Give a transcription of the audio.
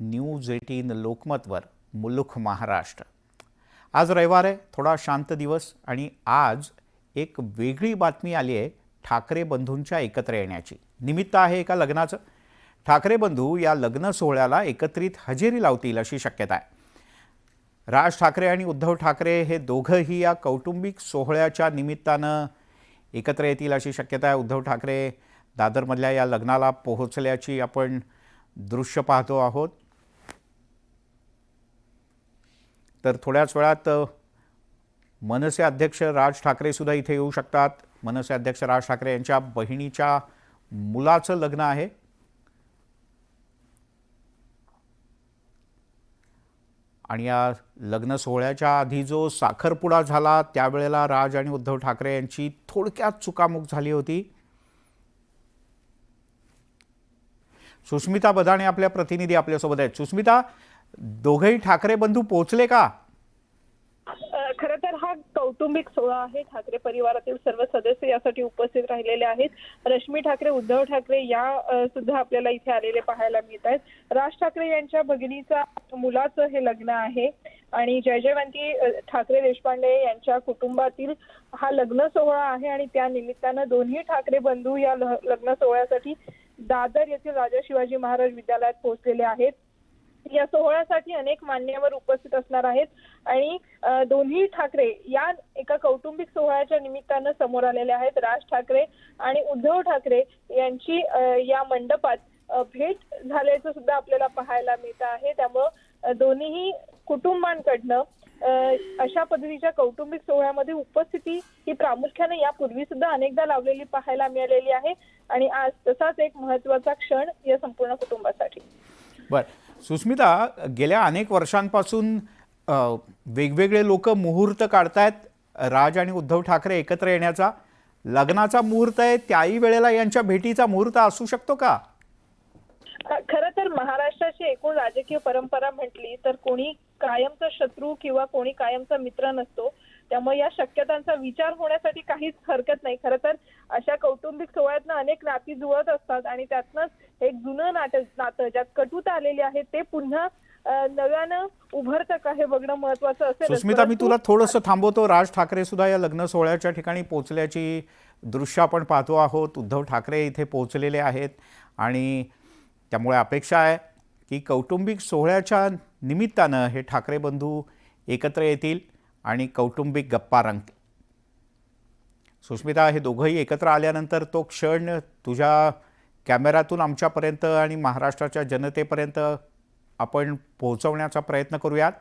News 18 लोकमतवर मुलुख महाराष्ट्र। आज रविवार आहे, थोडा शांत दिवस आणि आज एक वेगळी बातमी आली आहे ठाकरे बंधूंच्या एकत्र येण्याची। निमित्त आहे एका लग्नाचं। ठाकरे बंधू या लग्न सोहळ्याला एकत्रित हजेरी लावतील अशी शक्यता आहे। राज ठाकरे आणि उद्धव ठाकरे हे दोघंही या कौटुंबिक सोहळ्याच्या निमित्तानं एकत्र येतील अशी शक्यता आहे। उद्धव ठाकरे दादरमधल्या या लग्नाला पोहोचल्याची आपण दृश्य पाहतो आहोत। तर थोड्याच वेळात मनसे अध्यक्ष राज ठाकरे सुद्धा इथे येऊ शकतात। मनसे अध्यक्ष राज ठाकरे यांच्या बहिणीच्या मुलाचं लग्न आहे आणि या लग्न सोहळ्याच्या आधी जो साखरपुडा झाला त्यावेळेला राज आणि उद्धव ठाकरे यांची थोडक्यात चुकामुक झाली होती। सुष्मिता बदाणे आपल्या प्रतिनिधी आपल्यासोबत आहेत। सुष्मिता, दोघेही ठाकरे बंधू पोहोचले का? खरं तर हा कौटुंबिक सोहळा आहे। ठाकरे परिवारातील सर्व सदस्य यासाठी उपस्थित राहिलेले आहेत। रश्मी ठाकरे, उद्धव ठाकरे या सुद्धा आपल्याला इथे आलेले पाहायला मिळत आहेत। राज ठाकरे यांच्या भगिनीचा मुलाचं हे लग्न आहे आणि जयजयवंती ठाकरे देशपांडे यांच्या कुटुंबातील हा लग्न सोहळा आहे आणि त्या निमित्तानं दोन्ही ठाकरे बंधू या लग्न सोहळ्यासाठी दादर येथील राजा शिवाजी महाराज विद्यालयात पोहोचलेले आहेत। या सोहळ्यासाठी अनेक मान्यवर उपस्थित असणार आहेत आणि दोन्ही ठाकरे या एका कौटुंबिक सोहळ्याच्या निमित्तानं समोर आलेले आहेत। राज ठाकरे आणि उद्धव ठाकरे यांची या मंडपात भेट झाल्याचं सुद्धा आपल्याला पाहायला मिळत आहे। त्यामुळे दोन्ही कुटुंबांकडनं अशा पद्धतीच्या कौटुंबिक सोहळ्यामध्ये उपस्थिती ही प्रामुख्याने यापूर्वी सुद्धा अनेकदा लावलेली पाहायला मिळालेली आहे आणि आज तसाच एक महत्त्वाचा क्षण या संपूर्ण कुटुंबासाठी। बरं सुष्मिता, गेल्या अनेक वर्षांपासून वेगवेगळे लोक मुहूर्त काढतायत राज आणि उद्धव ठाकरे एकत्र येण्याचा। लग्नाचा मुहूर्त आहे, त्याही वेळेला यांच्या भेटीचा मुहूर्त असू शकतो का? खरं तर महाराष्ट्राची एकूण राजकीय परंपरा म्हटली तर कोणी कायमचा शत्रू किंवा कोणी कायमचा मित्र नसतो। त्यामुळे या शक्यतांचा विचार होण्यासाठी काहीच हरकत नाही। खरं तर अशा कौटुंबिक सोहळ्यातनं अनेक नाती जुळत असतात आणि त्यातनंच एक जुनं नातं ज्यात कटुता आलेली आहे ते पुन्हा नव्यानं उभरतं का हे बघणं महत्त्वाचं असेल। सुष्मिता, मी तुला थोडंसं थांबवतो। राज ठाकरे सुद्धा या लग्न सोहळ्याच्या ठिकाणी पोहोचल्याची दृश्य आपण पाहतो आहोत। उद्धव ठाकरे इथे पोहोचलेले आहेत आणि त्यामुळे अपेक्षा आहे की कौटुंबिक सोहळ्याच्या निमित्तानं हे ठाकरे बंधू एकत्र येतील आणि कौटुंबिक गप्पा रंगतील। सुष्मिता, हे दोघंही एकत्र आल्यानंतर तो क्षण तुझ्या कॅमेऱ्यातून आमच्यापर्यंत आणि महाराष्ट्राच्या जनतेपर्यंत आपण पोहोचवण्याचा प्रयत्न करूयात।